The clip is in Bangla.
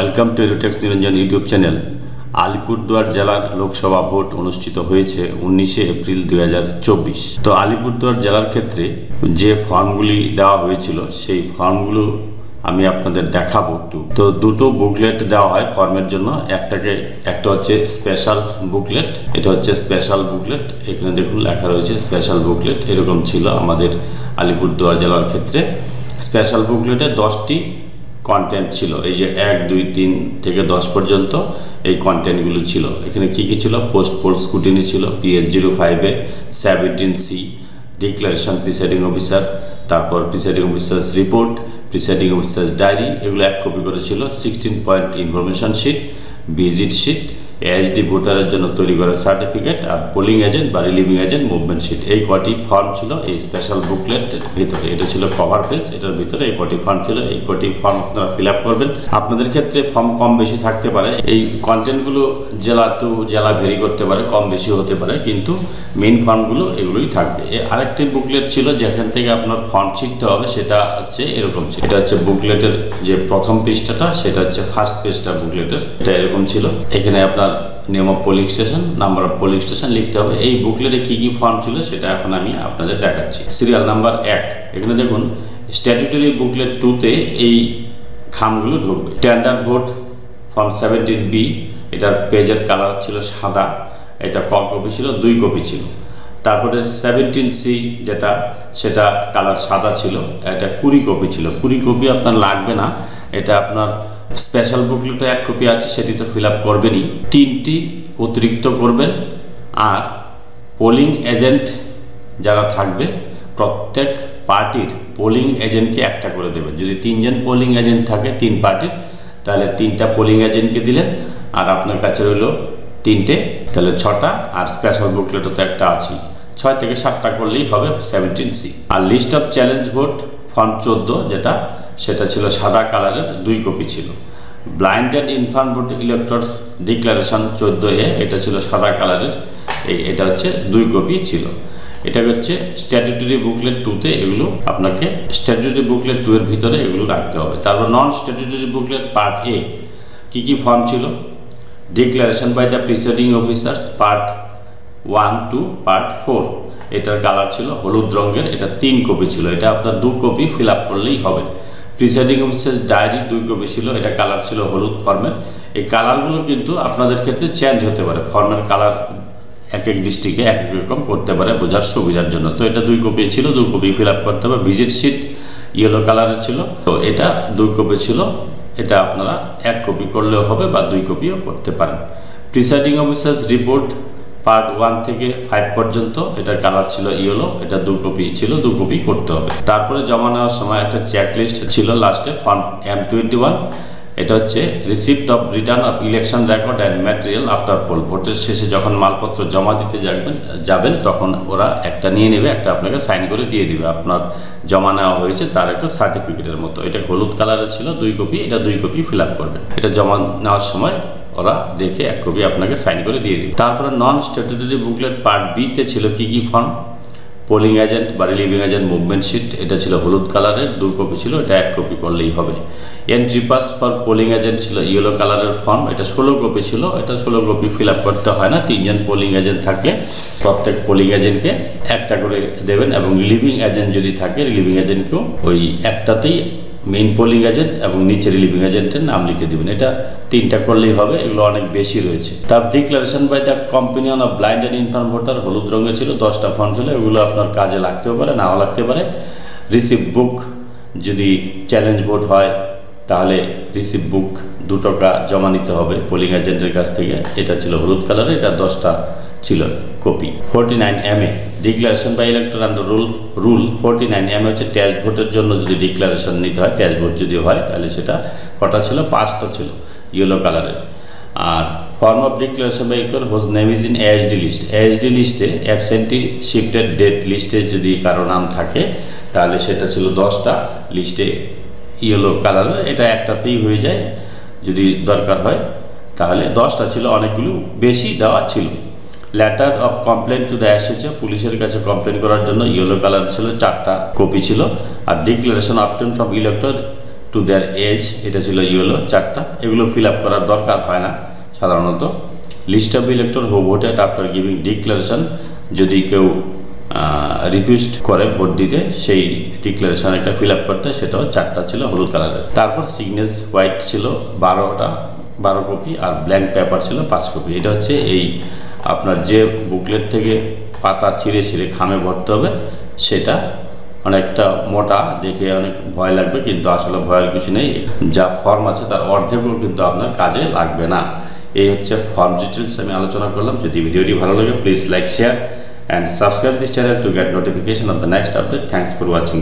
Welcome to এডুটেক্স Niranjan YouTube channel. Alipurduar জেলার লোকসভা ভোট অনুষ্ঠিত হয়েছে 19 এপ্রিল 2024। তো আলিপুরদুয়ার জেলার ক্ষেত্রে যে ফর্মগুলি দেওয়া হয়েছিল সেই ফর্মগুলো আমি আপনাদের দেখাবো একটু। তো দুটো বুকলেট দেওয়া হয় ফর্মের জন্য, একটা হচ্ছে স্পেশাল বুকলেট, এটা হচ্ছে স্পেশাল বুকলেট। এখানে দেখুন লেখা রয়েছে স্পেশাল বুকলেট, এরকম ছিল আমাদের আলিপুরদুয়ার জেলার ক্ষেত্রে। স্পেশাল বুকলেটে 10টি কন্টেন্ট ছিল, এই যে 1, 2, 3 থেকে 10 পর্যন্ত এই কন্টেন্টগুলো ছিল। এখানে কি কি ছিল? পোস্ট পোল স্কুটিনি ছিল, PS05-এ 17C, ডিক্লারেশন প্রিসাইডিং অফিসার, তারপর presiding officer's report, presiding officer's diary, এগুলো 1 কপি করে ছিল। 16 point information sheet, visit sheet, ASD ভোটারের জন্য তৈরি করা সার্টিফিকেট, আর পোলিং এজেন্ট বা রিলিভিং এজেন্ট মুভমেন্ট শিট। এই কটি ফর্ম ছিল এই স্পেশাল বুকলেটের ভিতরে। এটা ছিল কভার পেজ, এটার ভিতরে এই কটি ফর্ম ছিল। এই কটি ফর্ম আপনারা ফিল আপ করবেন। আপনাদের ক্ষেত্রে ফর্ম কম বেশি থাকতে পারে, এই কন্টেন্টগুলো জেলা টু জেলা ভেরি করতে পারে, কম বেশি হতে পারে, কিন্তু মেইন ফর্মগুলো এগুলোই থাকবে। আরেকটি বুকলেট ছিল যেখান থেকে আপনার ফর্ম শিখতে হবে, সেটা হচ্ছে এরকম ছিল। এটা হচ্ছে বুকলেটের যে প্রথম পৃষ্ঠাটা, সেটা হচ্ছে ফার্স্ট পেজটা বুকলেটের, এটা এরকম ছিল। এখানে আপনার name of polling station, number of polling station লিখতে হবে। এই বুকলেটে কি কি ফর্ম ছিল সেটা এখন আমি আপনাদের দেখাচ্ছি। সিরিয়াল নাম্বার 1, এখানে দেখুন স্ট্যাটুটরি বুকলেট 2-তে এই খামগুলো ঢুকবে। স্ট্যান্ডার্ড ভোট ফর্ম 17B, এটার পেজের কালার ছিল সাদা, এটা কপি ছিল, 2 কপি ছিল। তারপরে 17C যেটা, সেটা কালার সাদা ছিল, এটা 20 কপি ছিল। 20 কপি আপনার লাগবে না, এটা আপনার স্পেশাল বুকলেটে 1 কপি আছে, সেটি তো ফিল আপ করবেনই। 3টি অতিরিক্ত করবেন। আর পোলিং এজেন্ট যারা থাকবে প্রত্যেক পার্টির পোলিং এজেন্টকে একটা করে দেবেন। যদি 3 জন পোলিং এজেন্ট থাকে 3 পার্টির, তাহলে 3টা পোলিং এজেন্টকে দিলেন, আর আপনার কাছে রইল 3টে, তাহলে 6টা। আর স্পেশাল বুকলেটও তো একটা আছে, 6 থেকে 7টা করলেই হবে 17C। আর list of challenge vote form 14 যেটা, সেটা ছিল সাদা কালারের, 2 কপি ছিল। Blinded infirm vote electors declaration 14A, এটা ছিল সাদা কালারের, এটা হচ্ছে 2 কপি ছিল। এটা হচ্ছে স্ট্যাটুটরি বুকলেট 2-তে, এগুলো আপনাকে স্ট্যাটুটরি বুকলেট 2 এর ভিতরে এগুলো রাখতে হবে। তারপর non statutory booklet part A কি কি ফর্ম ছিল? Declaration by the presiding officers part 1 to part 4, এটার কালার ছিল হলুদ রঙের, এটা 3 কপি ছিল। এটা আপনার 2 কপি ফিল আপ করলেই হবে। প্রিসাইডিং অফিসার্স ডায়েরি 2 কপি ছিল, এটা কালার ছিল হলুদ ফর্মের। এই কালারগুলো কিন্তু আপনাদের ক্ষেত্রে চেঞ্জ হতে পারে, ফর্মের কালার এক এক ডিস্ট্রিক্টে এক এক রকম করতে পারে, বোঝার সুবিধার জন্য। তো এটা 2 কপি ছিল, 2 কপি ফিল আপ করতে হবে। ভিজিট শিট ইয়েলো কালারের ছিল, তো এটা 2 কপি ছিল, এটা আপনারা 1 কপি করলেও হবে বা 2 কপিও করতে পারেন। প্রিসাইডিং অফিসার্স রিপোর্ট পার্ট 1 থেকে 5 পর্যন্ত, এটার কালার ছিল ইয়েলো, এটা 2 কপি ছিল, 2 কপি করতে হবে। তারপরে জমা নেওয়ার সময় একটা চেকলিস্ট ছিল লাস্টে, ফর্ম M21, এটা হচ্ছে receipt of return of election record and material after poll. ভোটের শেষে যখন মালপত্র জমা দিতে যাবেন তখন ওরা একটা নিয়ে নেবে, একটা আপনাকে সাইন করে দিয়ে দিবে, আপনার জমা নেওয়া হয়েছে তার একটা সার্টিফিকেটের মতো। এটা হলুদ কালারের ছিল, 2 কপি, এটা 2 কপি ফিল আপ করবেন। এটা জমা নেওয়ার সময় ওরা দেখে 1 কপি আপনাকে সাইন করে দিয়ে দিবে। তারপরে নন স্ট্যাটুটরি বুকলেট পার্ট B-তে ছিল কি কি ফর্ম? পোলিং এজেন্ট বা রিলিভিং এজেন্ট মুভমেন্ট শিট, এটা ছিল হলুদ কালারের, 2 কপি ছিল, এটা 1 কপি করলেই হবে। Entry pass for polling agent ছিল ইয়েলো কালারের ফর্ম, এটা 16 কপি ছিল, এটা 16 কপি ফিল আপ করতে হয় না। 3 জন পোলিং এজেন্ট থাকলে প্রত্যেক পোলিং এজেন্টকে একটা করে দেবেন, এবং রিলিভিং এজেন্ট যদি থাকে রিলিভিং এজেন্টকেও ওই একটাতেই মেইন পোলিং এজেন্ট এবং নিচে রিলিভিং এজেন্টের নাম লিখে দেবেন। এটা 3টা করলেই হবে, এগুলো অনেক বেশি রয়েছে। তার declaration by the companion of blind and infirm voter হলুদ রঙের ছিল, 10টা ফর্ম ছিল, এগুলো আপনার কাজে লাগতেও পারে, নাও লাগতে পারে। রিসিপ্ট বুক, যদি চ্যালেঞ্জ ভোট হয় তাহলে রিসিপ্ট বুক 2 টাকা জমা নিতে হবে পোলিং এজেন্টের কাছ থেকে, এটা ছিল হলুদ কালারের, এটা 10টা ছিল copy. 49MA declaration by elector under rule 49MA হচ্ছে টেস্ট ভোটের জন্য যদি ডিক্লারেশন নিতে হয়, টেস্ট ভোট যদি হয়, তাহলে সেটা কটা ছিল? 5টা ছিল ইয়েলো কালারের। আর form of declaration by elector whose name is in ASD list, ASD লিস্টে অ্যাবসেন্টি শিফটেড ডেট লিস্টে যদি কারো নাম থাকে তাহলে সেটা ছিল 10টা লিস্টে ইয়েলো কালারের, এটা একটাতেই হয়ে যায় যদি দরকার হয়, তাহলে 10টা ছিল, অনেকগুলো বেশি দেওয়া ছিল। Letter of complain to the SHO, পুলিশের কাছে কমপ্লেন করার জন্য ইয়েলো কালার ছিল, 4টা কপি ছিল। আর declaration obtained from elector to their age, এটা ছিল ইয়েলো 4টা। এগুলো ফিল আপ করার দরকার হয় না সাধারণত। List of elector who voted after giving declaration, যদি কেউ রিকোয়েস্ট করে ভোট দিতে, সেই ডিক্লারেশন একটা ফিল আপ করতে, সেটাও 4টা ছিল হলুদ কালারের। তারপর সিগনেস হোয়াইট ছিল 12 কপি, আর ব্ল্যাঙ্ক পেপার ছিল 5 কপি। এটা হচ্ছে এই আপনার যে বুকলেট থেকে পাতা ছিঁড়ে খামে ভরতে হবে, সেটা অনেকটা মোটা, দেখে অনেক ভয় লাগবে, কিন্তু আসলে ভয়ের কিছু নেই। যা ফর্ম আছে তার অর্ধেকও কিন্তু আপনার কাজে লাগবে না। এই হচ্ছে ফর্ম ডিটেলস আমি আলোচনা করলাম। যদি ভিডিওটি ভালো লাগে, please like, share and subscribe this channel to get notification of the next update. Thanks for watching.